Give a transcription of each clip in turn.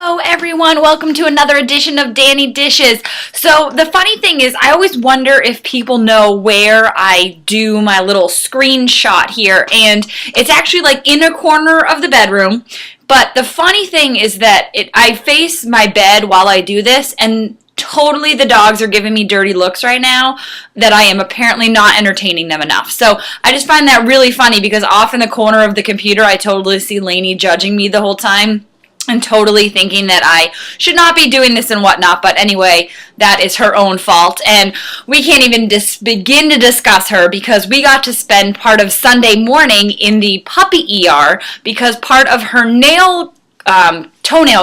Hello everyone, welcome to another edition of Dani Dishes. So the funny thing is I always wonder if people know where I do my little screenshot here, and it's actually like in a corner of the bedroom. But the funny thing is that I face my bed while I do this, and totally the dogs are giving me dirty looks right now that I am apparently not entertaining them enough. So I just find that really funny because off in the corner of the computer I totally see Lainey judging me the whole time and totally thinking that I should not be doing this and whatnot. But anyway, that is her own fault, and we can't even begin to discuss her because we got to spend part of Sunday morning in the puppy ER because part of her toenail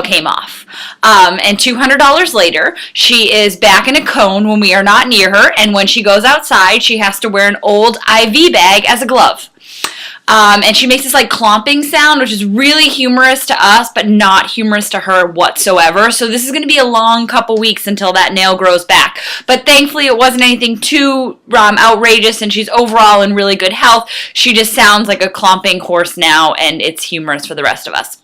came off. And $200 later, she is back in a cone when we are not near her, and when she goes outside, she has to wear an old IV bag as a glove. And she makes this like clomping sound, which is really humorous to us, but not humorous to her whatsoever. So this is going to be a long couple weeks until that nail grows back. But thankfully it wasn't anything too outrageous, and she's overall in really good health. She just sounds like a clomping horse now, and it's humorous for the rest of us.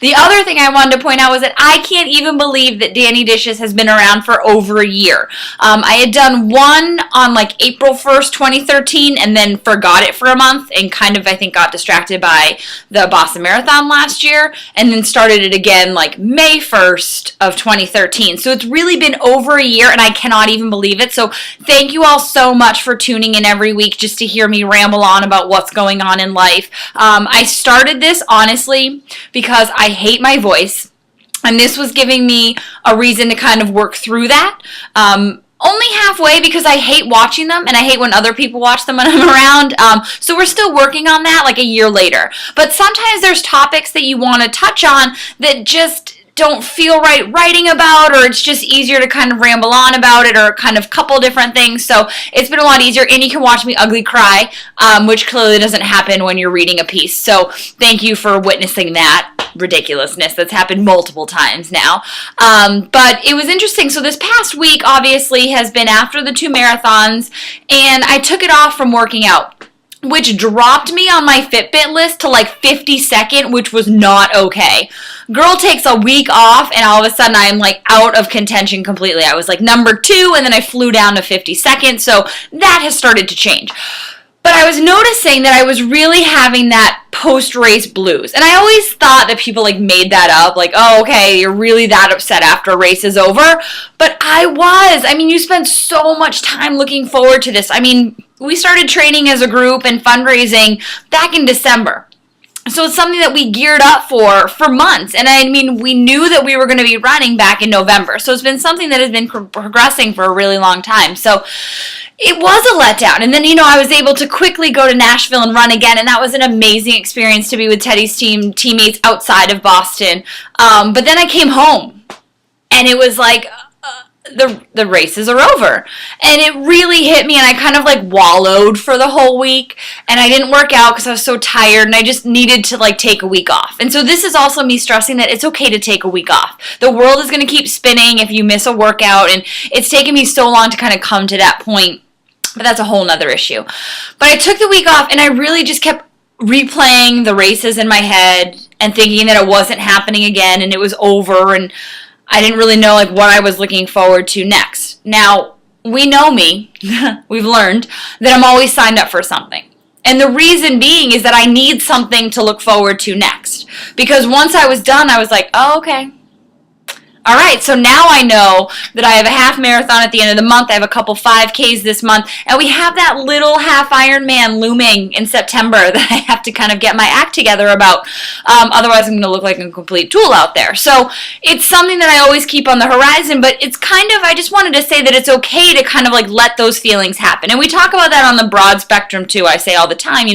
The other thing I wanted to point out was that I can't even believe that Dani Dishes has been around for over a year. I had done one on like April 1st, 2013, and then forgot it for a month and kind of, I think, got distracted by the Boston Marathon last year, and then started it again like May 1st of 2013. So it's really been over a year, and I cannot even believe it. So thank you all so much for tuning in every week just to hear me ramble on about what's going on in life. I started this, honestly, because I hate my voice, and this was giving me a reason to kind of work through that. Only halfway, because I hate watching them, and I hate when other people watch them when I'm around. So we're still working on that like a year later. But sometimes there's topics that you want to touch on that just don't feel right writing about, or it's just easier to kind of ramble on about it, or kind of couple different things. So it's been a lot easier, and you can watch me ugly cry, which clearly doesn't happen when you're reading a piece. So thank you for witnessing that ridiculousness that's happened multiple times now. But it was interesting. So this past week obviously has been after the 2 marathons, and I took it off from working out, which dropped me on my Fitbit list to like 52nd, which was not okay. Girl takes a week off, and all of a sudden I'm like out of contention completely. I was like number 2, and then I flew down to 52nd, so that has started to change. But I was noticing that I was really having that post-race blues. And I always thought that people like made that up, like, oh, okay, you're really that upset after a race is over. But I was. I mean, you spend so much time looking forward to this. I mean, we started training as a group and fundraising back in December. So it's something that we geared up for months. And I mean, we knew that we were going to be running back in November. So it's been something that has been progressing for a really long time. So it was a letdown. And then, I was able to quickly go to Nashville and run again. And that was an amazing experience to be with Teddy's teammates outside of Boston. But then I came home, and it was like, the races are over. And it really hit me, and I kind of like wallowed for the whole week, and I didn't work out because I was so tired, and I just needed to like take a week off. And so this is also me stressing that it's okay to take a week off. The world is going to keep spinning if you miss a workout, and it's taken me so long to kind of come to that point, but that's a whole nother issue. But I took the week off, and I really just kept replaying the races in my head and thinking that it wasn't happening again and it was over, and I didn't really know like what I was looking forward to next. Now, we know me, we've learned that I'm always signed up for something. And the reason being is that I need something to look forward to next. Because once I was done, I was like, oh, okay. All right, so now I know that I have a half marathon at the end of the month. I have a couple 5Ks this month, and we have that little half Ironman looming in September that I have to kind of get my act together about. Otherwise, I'm going to look like a complete tool out there. So it's something that I always keep on the horizon, but it's kind of, I just wanted to say that it's okay to kind of like let those feelings happen. And we talk about that on the broad spectrum too. I say all the time,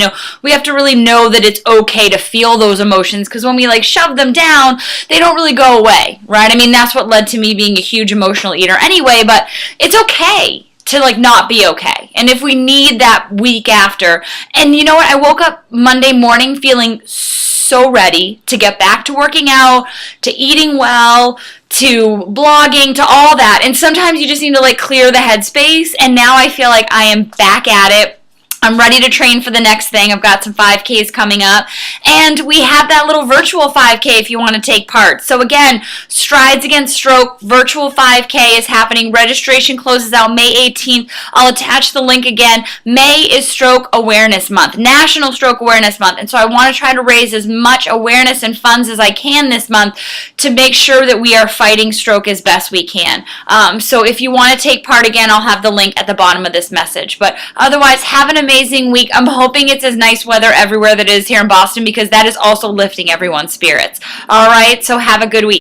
we have to really know that it's okay to feel those emotions, because when we like shove them down, they don't really go away, right? I mean, that's what led to me being a huge emotional eater anyway, but it's okay to like not be okay. And if we need that week after, and you know what, I woke up Monday morning feeling so ready to get back to working out, to eating well, to blogging, to all that. And sometimes you just need to like clear the headspace, and now I feel like I am back at it. I'm ready to train for the next thing. I've got some 5Ks coming up. And we have that little virtual 5K if you want to take part. So again, Strides Against Stroke virtual 5K is happening. Registration closes out May 18th. I'll attach the link again. May is Stroke Awareness Month, National Stroke Awareness Month. And so I want to try to raise as much awareness and funds as I can this month to make sure that we are fighting stroke as best we can. So if you want to take part, again, I'll have the link at the bottom of this message. But otherwise, have an amazing week. I'm hoping it's as nice weather everywhere that is here in Boston, because that is also lifting everyone's spirits. All right, so have a good week.